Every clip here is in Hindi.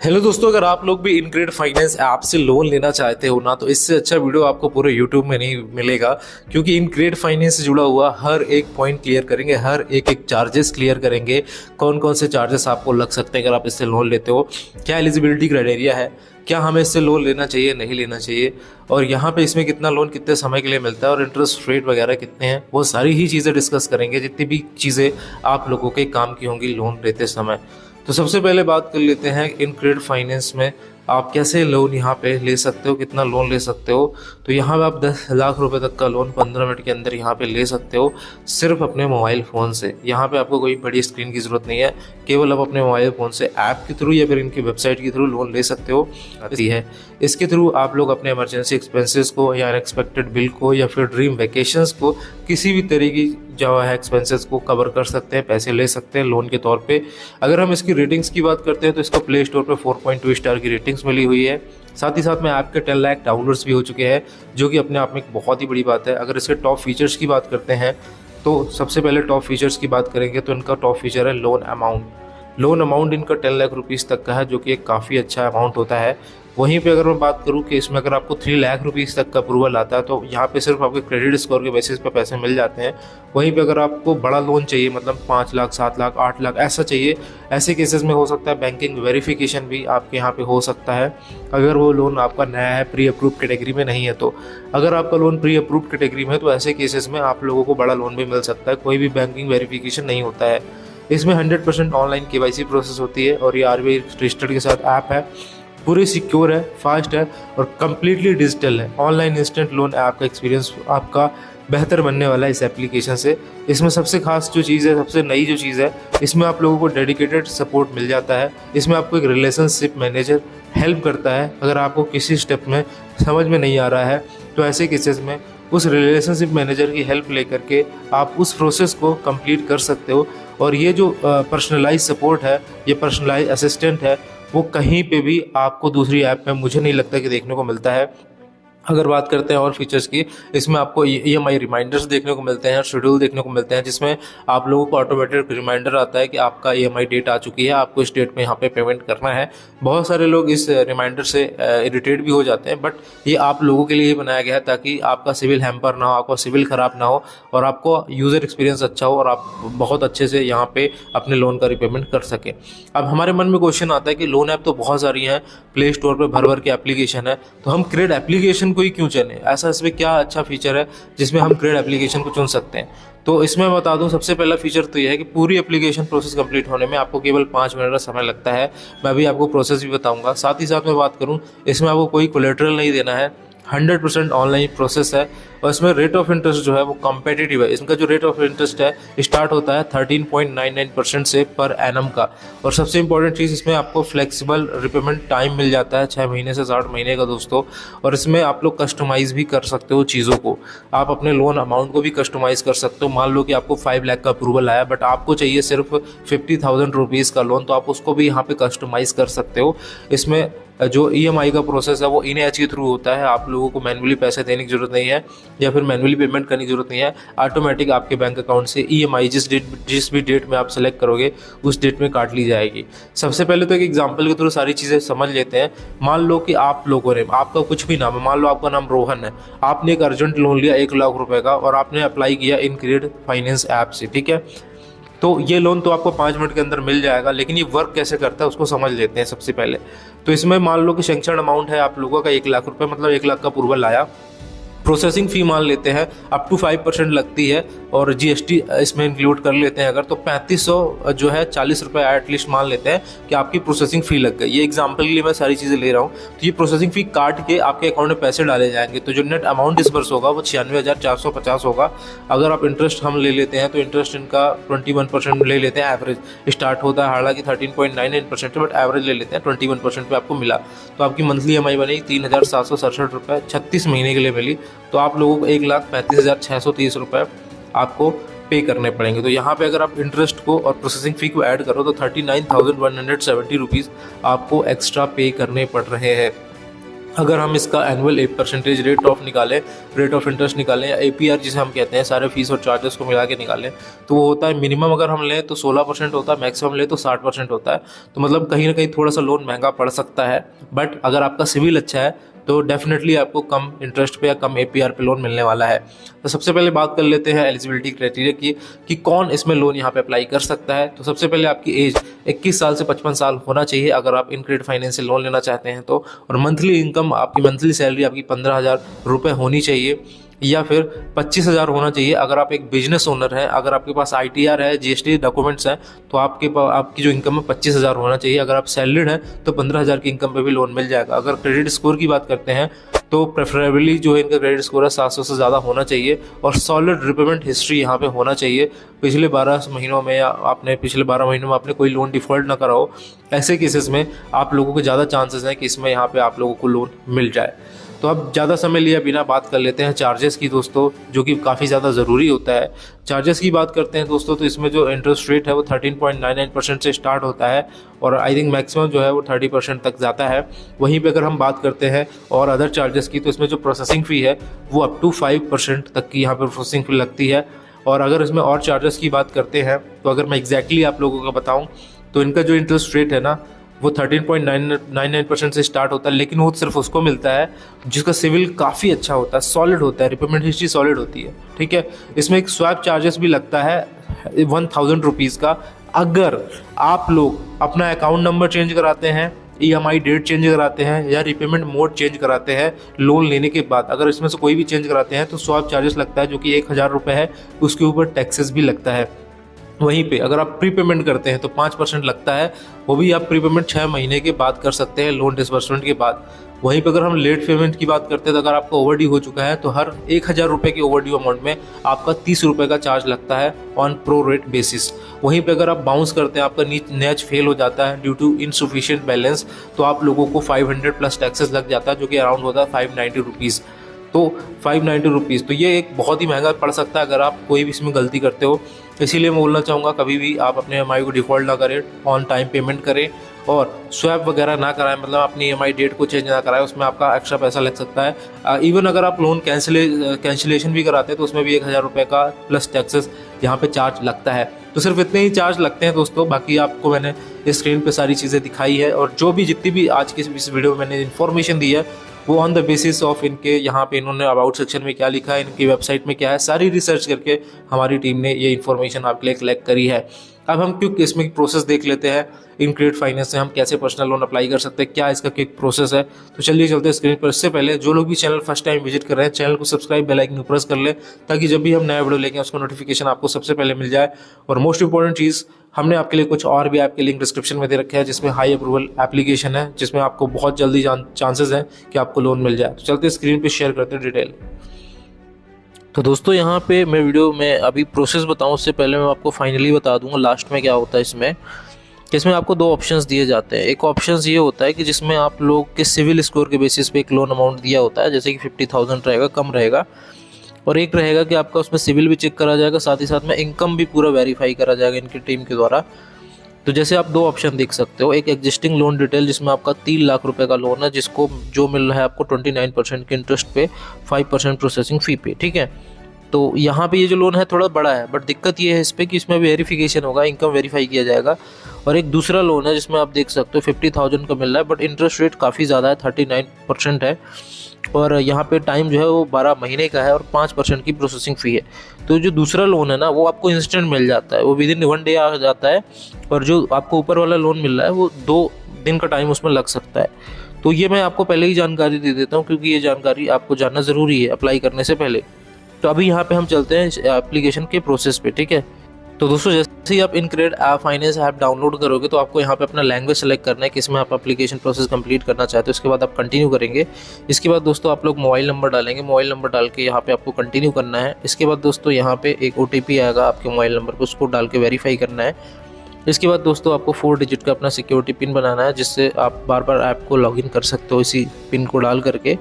हेलो दोस्तों, अगर आप लोग भी इनक्रेड फाइनेंस ऐप से लोन लेना चाहते हो ना, तो इससे अच्छा वीडियो आपको पूरे यूट्यूब में नहीं मिलेगा। क्योंकि इनक्रेड फाइनेंस से जुड़ा हुआ हर एक पॉइंट क्लियर करेंगे, हर एक चार्जेस क्लियर करेंगे। कौन कौन से चार्जेस आपको लग सकते हैं अगर आप इससे लोन लेते हो, क्या एलिजिबिलिटी क्राइटेरिया है, क्या हमें इससे लोन लेना चाहिए नहीं लेना चाहिए, और यहाँ पे इसमें कितना लोन कितने समय के लिए मिलता है और इंटरेस्ट रेट वगैरह कितने हैं, वो सारी ही चीज़ें डिस्कस करेंगे। जितनी भी चीज़ें आप लोगों के काम की होंगी लोन लेते समय। तो सबसे पहले बात कर लेते हैं इनक्रेड फाइनेंस में आप कैसे लोन यहाँ पे ले सकते हो, कितना लोन ले सकते हो। तो यहाँ पे आप 10 लाख रुपए तक का लोन 15 मिनट के अंदर यहाँ पे ले सकते हो, सिर्फ अपने मोबाइल फ़ोन से। यहाँ पे आपको कोई बड़ी स्क्रीन की ज़रूरत नहीं है, केवल आप अपने मोबाइल फ़ोन से ऐप के थ्रू या फिर इनकी वेबसाइट के थ्रू लोन ले सकते हो। आती है इसके थ्रू आप लोग अपने इमरजेंसी एक्सपेंसेस को या अनएक्सपेक्टेड बिल को या फिर ड्रीम वैकेशंस को, किसी भी तरह की जो है एक्सपेंसेस को कवर कर सकते हैं, पैसे ले सकते हैं लोन के तौर पे। अगर हम इसकी रेटिंग्स की बात करते हैं तो इसको प्ले स्टोर पे 4.2 स्टार की रेटिंग्स मिली हुई है। साथ ही साथ में ऐप के 10 लाख डाउनलोड्स भी हो चुके हैं, जो कि अपने आप में एक बहुत ही बड़ी बात है। अगर इसके टॉप फीचर्स की बात करते हैं तो सबसे पहले टॉप फीचर्स की बात करेंगे तो इनका टॉप फीचर है लोन अमाउंट। लोन अमाउंट इनका 10 लाख रुपीज़ तक का है, जो कि एक काफ़ी अच्छा अमाउंट होता है। वहीं पे अगर मैं बात करूं कि इसमें अगर आपको 3 लाख रुपीज़ तक का अप्रूवल आता है तो यहाँ पे सिर्फ आपके क्रेडिट स्कोर के बेसिस पे पैसे मिल जाते हैं। वहीं पे अगर आपको बड़ा लोन चाहिए, मतलब 5 लाख 7 लाख 8 लाख ऐसा चाहिए, ऐसे केसेस में हो सकता है बैंकिंग वेरिफिकेशन भी आपके यहाँ पे हो सकता है, अगर वो लोन आपका नया है, प्री अप्रूव कैटेगरी में नहीं है। तो अगर आपका लोन प्री अप्रूव कैटेगरी में है तो ऐसे केसेस में आप लोगों को बड़ा लोन भी मिल सकता है, कोई भी बैंकिंग वेरिफिकेशन नहीं होता है। इसमें 100% ऑनलाइन KYC प्रोसेस होती है और ये RBI रजिस्टर्ड के साथ ऐप है, पूरी सिक्योर है, फास्ट है और कम्प्लीटली डिजिटल है। ऑनलाइन इंस्टेंट लोन ऐप का एक्सपीरियंस आपका बेहतर बनने वाला है इस एप्लीकेशन से। इसमें सबसे खास जो चीज़ है, सबसे नई जो चीज़ है, इसमें आप लोगों को डेडिकेटेड सपोर्ट मिल जाता है। इसमें आपको एक रिलेशनशिप मैनेजर हेल्प करता है। अगर आपको किसी स्टेप में समझ में नहीं आ रहा है तो ऐसे केसेस में उस रिलेशनशिप मैनेजर की हेल्प लेकर के आप उस प्रोसेस को कंप्लीट कर सकते हो। और ये जो पर्सनलाइज सपोर्ट है, ये पर्सनलाइज असिस्टेंट है, वो कहीं पे भी आपको दूसरी ऐप में मुझे नहीं लगता कि देखने को मिलता है। अगर बात करते हैं और फीचर्स की, इसमें आपको EMI रिमाइंडर्स देखने को मिलते हैं, शेड्यूल देखने को मिलते हैं, जिसमें आप लोगों को ऑटोमेटेड रिमाइंडर आता है कि आपका EMI डेट आ चुकी है, आपको इस डेट में यहाँ पे पेमेंट करना है। बहुत सारे लोग इस रिमाइंडर से इरिटेट भी हो जाते हैं, बट ये आप लोगों के लिए ही बनाया गया है ताकि आपका सिविल हैम्पर ना हो, आपका सिविल ख़राब ना हो और आपको यूज़र एक्सपीरियंस अच्छा हो और आप बहुत अच्छे से यहाँ पे अपने लोन का रिपेमेंट कर सकें। अब हमारे मन में क्वेश्चन आता है कि लोन ऐप तो बहुत सारी हैं, प्ले स्टोर पर भर भर के एप्लीकेशन है, तो हम क्रेड एप्लीकेशन को ही क्यों चुने? ऐसा इसमें क्या अच्छा फीचर है जिसमें हम क्रेड एप्लीकेशन को चुन सकते हैं? तो इसमें मैं बता दूं, सबसे पहला फीचर तो यह है कि पूरी एप्लीकेशन प्रोसेस कंप्लीट होने में आपको केवल 5 मिनट का समय लगता है। मैं अभी आपको प्रोसेस भी बताऊंगा। साथ ही साथ मैं बात करूं, इसमें आपको कोई कोलेटरल नहीं देना है, 100% ऑनलाइन प्रोसेस है। और इसमें रेट ऑफ इंटरेस्ट जो है वो कॉम्पिटिटिव है। इसका जो रेट ऑफ इंटरेस्ट है स्टार्ट होता है 13.99% से पर एनम का। और सबसे इंपॉर्टेंट चीज़, इसमें आपको फ्लेक्सिबल रिपेमेंट टाइम मिल जाता है 6 महीने से 60 महीने का दोस्तों। और इसमें आप लोग कस्टमाइज़ भी कर सकते हो चीज़ों को, आप अपने लोन अमाउंट को भी कस्टमाइज़ कर सकते हो। मान लो कि आपको 5 लाख का अप्रूवल आया, बट आपको चाहिए सिर्फ 50,000 रुपीज़ का लोन, तो आप उसको भी यहाँ पे कस्टमाइज़ कर सकते हो। इसमें जो EMI का प्रोसेस है वो इन-एच के थ्रू होता है, आप लोगों को मैन्युअली पैसे देने की जरूरत नहीं है या फिर मैन्युअली पेमेंट करने की जरूरत नहीं है। ऑटोमेटिक आपके बैंक अकाउंट से EMI जिस भी डेट में आप सेलेक्ट करोगे उस डेट में काट ली जाएगी। सबसे पहले तो एक एग्जांपल के थ्रू सारी चीज़ें समझ लेते हैं। मान लो कि आप लोगों ने, आपका कुछ भी नाम है, मान लो आपका नाम रोहन है, आपने एक अर्जेंट लोन लिया 1 लाख रुपए का और आपने अप्लाई किया इनक्रेड फाइनेंस ऐप से, ठीक है। तो ये लोन तो आपको 5 मिनट के अंदर मिल जाएगा, लेकिन ये वर्क कैसे करता है उसको समझ लेते हैं सबसे पहले। तो इसमें मान लो कि सैंक्शन अमाउंट है आप लोगों का 1 लाख रुपए, मतलब 1 लाख का अप्रूवल आया। प्रोसेसिंग फ़ी मान लेते हैं अप टू 5% लगती है और GST इसमें इंक्लूड कर लेते हैं अगर, तो 3500 जो है 40 रुपये एटलीस्ट मान लेते हैं कि आपकी प्रोसेसिंग फ़ी लग गई। ये एग्जांपल के लिए मैं सारी चीज़ें ले रहा हूँ। तो ये प्रोसेसिंग फ़ी काट के आपके अकाउंट में पैसे डाले जाएंगे, तो जो नेट अमाउंट डिसबर्स होगा वो 96,450 होगा। अगर आप इंटरेस्ट हम ले लेते हैं तो इंटरेस्ट इनका 21% ले लेते हैं एवरेज, स्टार्ट होता है हालांकि 13.99% बट एवरेज ले लेते हैं 21% पे आपको मिला। तो आपकी मंथली EMI बनी 3,767 रुपये 36 महीने के लिए मिली। तो आप लोगों को 1,35,630 रुपये आपको पे करने पड़ेंगे। तो यहाँ पे अगर आप इंटरेस्ट को और प्रोसेसिंग फ़ी को ऐड करो तो 39,170 रुपीज़ आपको एक्स्ट्रा पे करने पड़ रहे हैं। अगर हम इसका एनुअल 8% रेट ऑफ इंटरेस्ट निकालें या APR जिसे हम कहते हैं, सारे फीस और चार्जेस को मिला के निकालें, तो वो होता है मिनिमम अगर हम लें तो 16% होता है, मैक्सिमम लें तो 60% होता है। तो मतलब कहीं ना कहीं थोड़ा सा लोन महंगा पड़ सकता है, बट अगर आपका सिविल अच्छा है तो डेफिनेटली आपको कम इंटरेस्ट पे या कम APR पे लोन मिलने वाला है। तो सबसे पहले बात कर लेते हैं एलिजिबिलिटी क्राइटेरिया की कि कौन इसमें लोन यहाँ पे अप्लाई कर सकता है। तो सबसे पहले आपकी एज 21 साल से 55 साल होना चाहिए अगर आप इनक्रेडिट फाइनेंस से लोन लेना चाहते हैं तो, और मंथली इनकम आपकी मंथली सैलरी आपकी 15,000 रुपये होनी चाहिए या फिर 25,000 होना चाहिए अगर आप एक बिजनेस ओनर हैं। अगर आपके पास ITR है, GST डॉक्यूमेंट्स हैं, तो आपकी जो इनकम है 25,000 होना चाहिए। अगर आप सैलरीड हैं तो 15,000 की इनकम पे भी लोन मिल जाएगा। अगर क्रेडिट स्कोर की बात करते हैं तो प्रेफरेबली जो है इनका क्रेडिट स्कोर है 700 से ज़्यादा होना चाहिए, और सॉलिड रिपेमेंट हिस्ट्री यहाँ पे होना चाहिए। पिछले 12 महीनों में या पिछले 12 महीनों में आपने कोई लोन डिफ़ॉल्ट ना करा हो। ऐसे केसेस में आप लोगों के ज़्यादा चांसेस हैं कि इसमें यहाँ पे आप लोगों को लोन मिल जाए। तो अब ज़्यादा समय लिया बिना बात कर लेते हैं चार्जेस की दोस्तों, जो कि काफ़ी ज़्यादा ज़रूरी होता है। चार्जेस की बात करते हैं दोस्तों तो इसमें जो इंटरेस्ट रेट है वो 13.99% से स्टार्ट होता है, और आई थिंक मैक्सिमम जो है वो 30% तक जाता है। वहीं पे अगर हम बात करते हैं और अदर चार्जेस की, तो इसमें जो प्रोसेसिंग फ़ी है वो अप टू 5% तक की यहाँ पर प्रोसेसिंग फ़ी लगती है। और अगर इसमें और चार्जेस की बात करते हैं तो अगर मैं एग्जैक्टली आप लोगों को बताऊँ तो इनका जो इंटरेस्ट रेट है ना वो 13.99% से स्टार्ट होता है, लेकिन वो सिर्फ उसको मिलता है जिसका सिविल काफ़ी अच्छा होता है, सॉलिड होता है, रिपेमेंट हिस्ट्री सॉलिड होती है। ठीक है, इसमें एक स्वैप चार्जेस भी लगता है 1,000 रुपीज़ का। अगर आप लोग अपना अकाउंट नंबर चेंज कराते हैं, EMI डेट चेंज कराते हैं या रिपेमेंट मोड चेंज कराते हैं लोन लेने के बाद, अगर इसमें से कोई भी चेंज कराते हैं तो स्वैप चार्जेस लगता है जो कि 1,000 रुपये है, उसके ऊपर टैक्सेस भी लगता है। वहीं पे अगर आप प्री पेमेंट करते हैं तो 5% लगता है, वो भी आप प्री पेमेंट 6 महीने के बाद कर सकते हैं लोन डिसबर्समेंट के बाद। वहीं पे अगर हम लेट पेमेंट की बात करते हैं तो अगर आपका ओवरड्यू हो चुका है तो हर 1,000 रुपये के ओवरड्यू अमाउंट में आपका 30 रुपये का चार्ज लगता है ऑन प्रो रेट बेसिस। वहीं पे अगर आप बाउंस करते हैं, आपका नेच फेल हो जाता है ड्यू टू इनसफिशिएंट बैलेंस, तो आप लोगों को 500 प्लस टैक्सेस लग जाता है, जो कि अराउंड होता है 590 रुपीज़। तो 590 रुपीज़, तो ये एक बहुत ही महंगा पड़ सकता है अगर आप कोई भी इसमें गलती करते हो। इसीलिए मैं बोलना चाहूँगा कभी भी आप अपने EMI को डिफ़ॉल्ट ना करें, ऑन टाइम पेमेंट करें और स्वैप वगैरह ना कराएं, मतलब अपनी EMI डेट को चेंज ना कराएं, उसमें आपका एक्स्ट्रा पैसा लग सकता है। इवन अगर आप लोन कैंसिलेशन भी कराते हैं तो उसमें भी 1,000 रुपये का प्लस टैक्सेस यहाँ पे चार्ज लगता है। तो सिर्फ इतने ही चार्ज लगते हैं दोस्तों, बाकी आपको मैंने इस स्क्रीन पे सारी चीज़ें दिखाई है, और जो भी जितनी भी आज की इस वीडियो में मैंने इन्फॉर्मेशन दी है वो ऑन द बेसिस ऑफ इनके यहाँ पे इन्होंने अबाउट सेक्शन में क्या लिखा है, इनकी वेबसाइट में क्या है, सारी रिसर्च करके हमारी टीम ने ये इन्फॉर्मेशन आपके लिए कलेक्ट करी है। अब हम क्विक इसमें प्रोसेस देख लेते हैं, इनक्रेडिट फाइनेंस से हम कैसे पर्सनल लोन अप्लाई कर सकते हैं, क्या इसका क्विक प्रोसेस है। तो चलिए चलते हैं स्क्रीन पर। इससे पहले जो लोग भी चैनल फर्स्ट टाइम विजिट कर रहे हैं, चैनल को सब्सक्राइब, बेल आइकन प्रेस कर ले, ताकि जब भी हम नया वीडियो लेके उसका नोटिफिकेशन आपको सबसे पहले मिल जाए। और मोस्ट इंपॉर्टेंट चीज़, हमने आपके लिए कुछ और भी आपके लिंक डिस्क्रिप्शन में दे रखे हैं, जिसमें हाई अप्रूवल एप्लीकेशन है, जिसमें आपको बहुत जल्दी चांसेस हैं कि आपको लोन मिल जाए। तो चलते स्क्रीन पे शेयर करते हैं डिटेल। तो दोस्तों यहाँ पे मैं वीडियो में अभी प्रोसेस बताऊँ उससे पहले मैं आपको फाइनली बता दूंगा लास्ट में क्या होता है इसमें आपको दो ऑप्शंस दिए जाते हैं। एक ऑप्शंस ये होता है कि जिसमें आप लोग के सिविल स्कोर के बेसिस पे एक लोन अमाउंट दिया होता है, जैसे कि 50,000 रहेगा, कम रहेगा। और एक रहेगा कि आपका उसमें सिविल भी चेक करा जाएगा, साथ ही साथ में इनकम भी पूरा वेरीफाई करा जाएगा इनकी टीम के द्वारा। तो जैसे आप दो ऑप्शन देख सकते हो, एक एग्जिस्टिंग लोन डिटेल जिसमें आपका 3 लाख रुपए का लोन है, जिसको जो मिल रहा है आपको 29% के इंटरेस्ट पे, 5% प्रोसेसिंग फ़ी पे। ठीक है, तो यहाँ पे ये जो लोन है थोड़ा बड़ा है, बट दिक्कत ये है इस पर कि इसमें वेरिफिकेशन होगा, इनकम वेरीफाई किया जाएगा। और एक दूसरा लोन है जिसमें आप देख सकते हो 50,000 का मिल रहा है, बट इंटरेस्ट रेट काफ़ी ज़्यादा है, 39% है, और यहाँ पे टाइम जो है वो 12 महीने का है, और 5% की प्रोसेसिंग फ़ी है। तो जो दूसरा लोन है ना वो आपको इंस्टेंट मिल जाता है, वो विद इन 1 डे आ जाता है, और जो आपको ऊपर वाला लोन मिल रहा है वो 2 दिन का टाइम उसमें लग सकता है। तो ये मैं आपको पहले ही जानकारी दे देता हूँ, क्योंकि ये जानकारी आपको जानना ज़रूरी है अप्लाई करने से पहले। तो अभी यहाँ पे हम चलते हैं एप्लीकेशन के प्रोसेस पे। ठीक है, तो दोस्तों जैसे ही आप इनक्रेडिट फाइनेंस ऐप डाउनलोड करोगे तो आपको यहाँ पे अपना लैंग्वेज सेलेक्ट करना है कि इसमें आप एप्लीकेशन प्रोसेस कंप्लीट करना चाहते हो। इसके बाद आप कंटिन्यू करेंगे। इसके बाद दोस्तों आप लोग मोबाइल नंबर डालेंगे, मोबाइल नंबर डाल के यहाँ पे आपको कंटिन्यू करना है। इसके बाद दोस्तों यहाँ पे एक OTP आएगा आपके मोबाइल नंबर पर, उसको डाल के वेरीफाई करना है। इसके बाद दोस्तों आपको 4 डिजिट का अपना सिक्योरिटी पिन बनाना है, जिससे आप बार बार ऐप को लॉगिन कर सकते हो इसी पिन को डाल करके।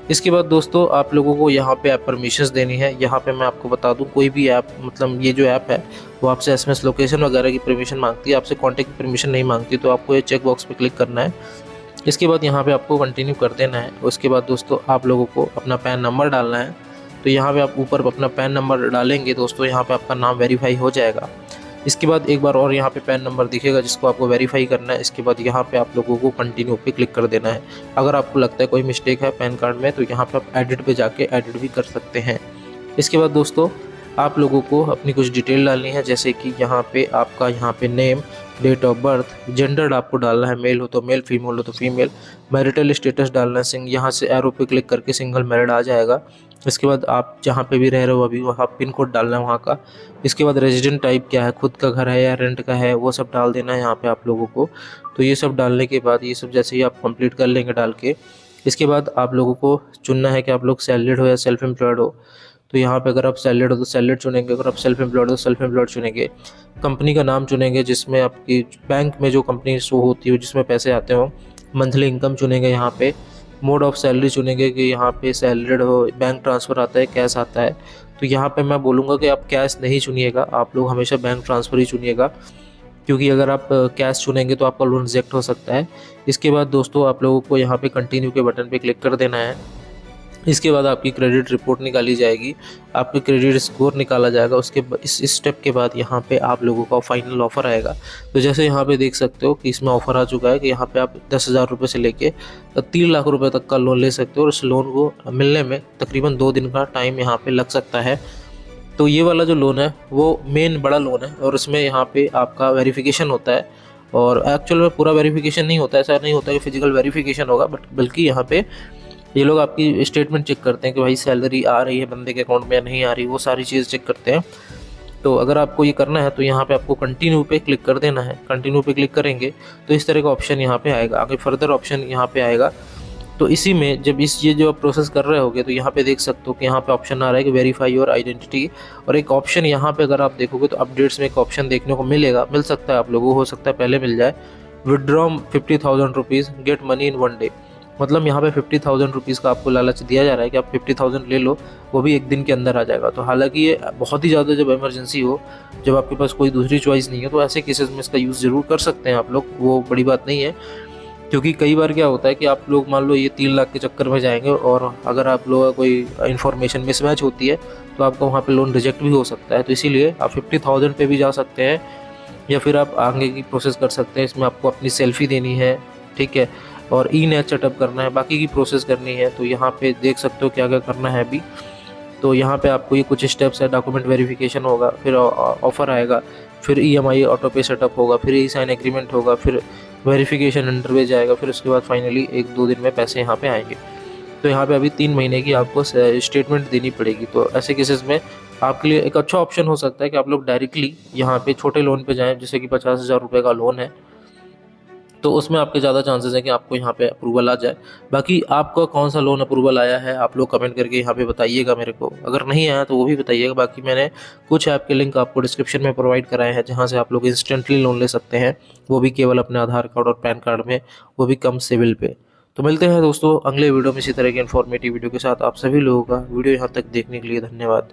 इसके बाद दोस्तों आप लोगों को यहाँ पे ऐप परमिशंस देनी है। यहाँ पे मैं आपको बता दूँ, कोई भी ऐप, मतलब ये जो ऐप है वो आपसे SMS लोकेशन वगैरह की परमिशन मांगती है, आपसे कॉन्टैक्ट की परमिशन नहीं मांगती। तो आपको ये चेक बॉक्स पे क्लिक करना है। इसके बाद यहाँ पे आपको कंटिन्यू कर देना है। उसके बाद दोस्तों आप लोगों को अपना पैन नंबर डालना है। तो यहाँ पे आप ऊपर अपना पैन नंबर डालेंगे दोस्तों, यहाँ पे आपका नाम वेरीफाई हो जाएगा। इसके बाद एक बार और यहाँ पे पैन नंबर दिखेगा जिसको आपको वेरीफाई करना है। इसके बाद यहाँ पे आप लोगों को कंटिन्यू पे क्लिक कर देना है। अगर आपको लगता है कोई मिस्टेक है पैन कार्ड में तो यहाँ पे आप एडिट पे जाके एडिट भी कर सकते हैं। इसके बाद दोस्तों आप लोगों को अपनी कुछ डिटेल डालनी है, जैसे कि यहाँ पे आपका यहाँ पे name, date of birth, gender आपको डालना है, मेल हो तो मेल, फीमेल हो तो फीमेल, मैरिटल स्टेटस डालना है। यहाँ से एरो पे क्लिक करके सिंगल मैरिड आ जाएगा। इसके बाद आप जहाँ पे भी रह रहे हो अभी वहाँ पिन कोड डालना है वहाँ का। इसके बाद रेजिडेंट टाइप क्या है, खुद का घर है या रेंट का है, वो सब डाल देना है यहाँ पे आप लोगों को। तो ये सब डालने के बाद ये सब जैसे ही आप कंप्लीट कर लेंगे डाल के, इसके बाद आप लोगों को चुनना है कि आप लोग सैलरीड हो या सेल्फ एम्प्लॉयड हो। तो यहाँ पे अगर आप सैलरीड हो तो सैलरीड चुनेंगे, अगर आप सेल्फ एम्प्लॉयड हो तो सेल्फ एम्प्लॉयड चुनेंगे। कंपनी का नाम चुनेंगे जिसमें आपकी बैंक में जो कंपनी शो होती हो जिसमें पैसे आते हो। मंथली इनकम चुनेंगे यहाँ पे। मोड ऑफ सैलरी चुनेंगे कि यहाँ पे सैलरीड हो, बैंक ट्रांसफ़र आता है, कैश आता है। तो यहाँ पे मैं बोलूँगा कि आप कैश नहीं चुनिएगा, आप लोग हमेशा बैंक ट्रांसफ़र ही चुनिएगा, क्योंकि अगर आप कैश चुनेंगे तो आपका लोन रिजेक्ट हो सकता है। इसके बाद दोस्तों आप लोगों को यहाँ पे कंटिन्यू के बटन पे क्लिक कर देना है। इसके बाद आपकी क्रेडिट रिपोर्ट निकाली जाएगी, आपके क्रेडिट स्कोर निकाला जाएगा। उसके इस स्टेप के बाद यहाँ पे आप लोगों का फाइनल ऑफ़र आएगा। तो जैसे यहाँ पे देख सकते हो कि इसमें ऑफ़र आ चुका है कि यहाँ पे आप 10,000 रुपये से लेके 3 लाख रुपए तक का लोन ले सकते हो, और इस लोन को मिलने में तकरीबन 2 दिन का टाइम यहाँ पे लग सकता है। तो ये वाला जो लोन है वो मेन बड़ा लोन है, और इसमें यहाँ पे आपका वेरिफिकेशन होता है, और एक्चुअल में पूरा वेरिफिकेशन नहीं होता है। ऐसा नहीं होता कि फिजिकल वेरिफिकेशन होगा, बल्कि यहाँ पे ये लोग आपकी स्टेटमेंट चेक करते हैं कि भाई सैलरी आ रही है बंदे के अकाउंट में या नहीं आ रही, वो सारी चीज़ चेक करते हैं। तो अगर आपको ये करना है तो यहाँ पे आपको कंटिन्यू पे क्लिक कर देना है। कंटिन्यू पे क्लिक करेंगे तो इस तरह का ऑप्शन यहाँ पे आएगा, आगे फर्दर ऑप्शन यहाँ पे आएगा। तो इसी में जब ये जो आप प्रोसेस कर रहे होगे तो यहाँ पे देख सकते हो कि यहाँ पे ऑप्शन आ रहा है कि वेरीफाई योर आइडेंटिटी, और एक ऑप्शन यहाँ पे अगर आप देखोगे तो अपडेट्स में एक ऑप्शन देखने को मिल सकता है आप लोगों को, हो सकता है पहले मिल जाए, withdraw 50,000 rupees get money in 1 day. मतलब यहाँ पे 50,000 रुपीज़ का आपको लालच दिया जा रहा है कि आप 50,000 ले लो, वो भी एक दिन के अंदर आ जाएगा। तो हालांकि ये बहुत ही ज़्यादा जब इमरजेंसी हो, जब आपके पास कोई दूसरी चॉइस नहीं है, तो ऐसे केसेस में इसका यूज़ ज़रूर कर सकते हैं आप लोग, वो बड़ी बात नहीं है। क्योंकि कई बार क्या होता है कि आप लोग मान लो ये 3 लाख के चक्कर में जाएंगे, और अगर आप लोगों का कोई इन्फॉर्मेशन मिसमैच होती है तो आपका वहाँ पे लोन रिजेक्ट भी हो सकता है। तो इसीलिए आप 50,000 पे भी जा सकते हैं, या फिर आप आगे की प्रोसेस कर सकते हैं। इसमें आपको अपनी सेल्फी देनी है, ठीक है, और ई-नेट सेटअप करना है, बाकी की प्रोसेस करनी है। तो यहाँ पे देख सकते हो क्या क्या करना है अभी। तो यहाँ पे आपको ये कुछ स्टेप्स है, डॉक्यूमेंट वेरिफिकेशन होगा, फिर ऑफ़र आएगा, फिर EMI ऑटो पे सेटअप होगा, फिर ई-साइन एग्रीमेंट होगा, फिर वेरिफिकेशन इंटरव्यू जाएगा, फिर उसके बाद फाइनली 1-2 दिन में पैसे यहाँ पे आएंगे। तो यहाँ पे अभी 3 महीने की आपको स्टेटमेंट देनी पड़ेगी। तो ऐसे केसेस में आपके लिए एक अच्छा ऑप्शन हो सकता है कि आप लोग डायरेक्टली यहाँ पे छोटे लोन पे जाएँ, जैसे कि 50,000 रुपये का लोन है, तो उसमें आपके ज़्यादा चांसेस हैं कि आपको यहाँ पे अप्रूवल आ जाए। बाकी आपका कौन सा लोन अप्रूवल आया है आप लोग कमेंट करके यहाँ पे बताइएगा मेरे को, अगर नहीं आया तो वो भी बताइएगा। बाकी मैंने कुछ ऐप के लिंक आपको डिस्क्रिप्शन में प्रोवाइड कराए हैं जहाँ से आप लोग इंस्टेंटली लोन ले सकते हैं, वो भी केवल अपने आधार कार्ड और पैन कार्ड में, वो भी कम सिविल पे। तो मिलते हैं दोस्तों अगले वीडियो में इसी तरह की इन्फॉर्मेटिव वीडियो के साथ। आप सभी लोगों का वीडियो यहाँ तक देखने के लिए धन्यवाद।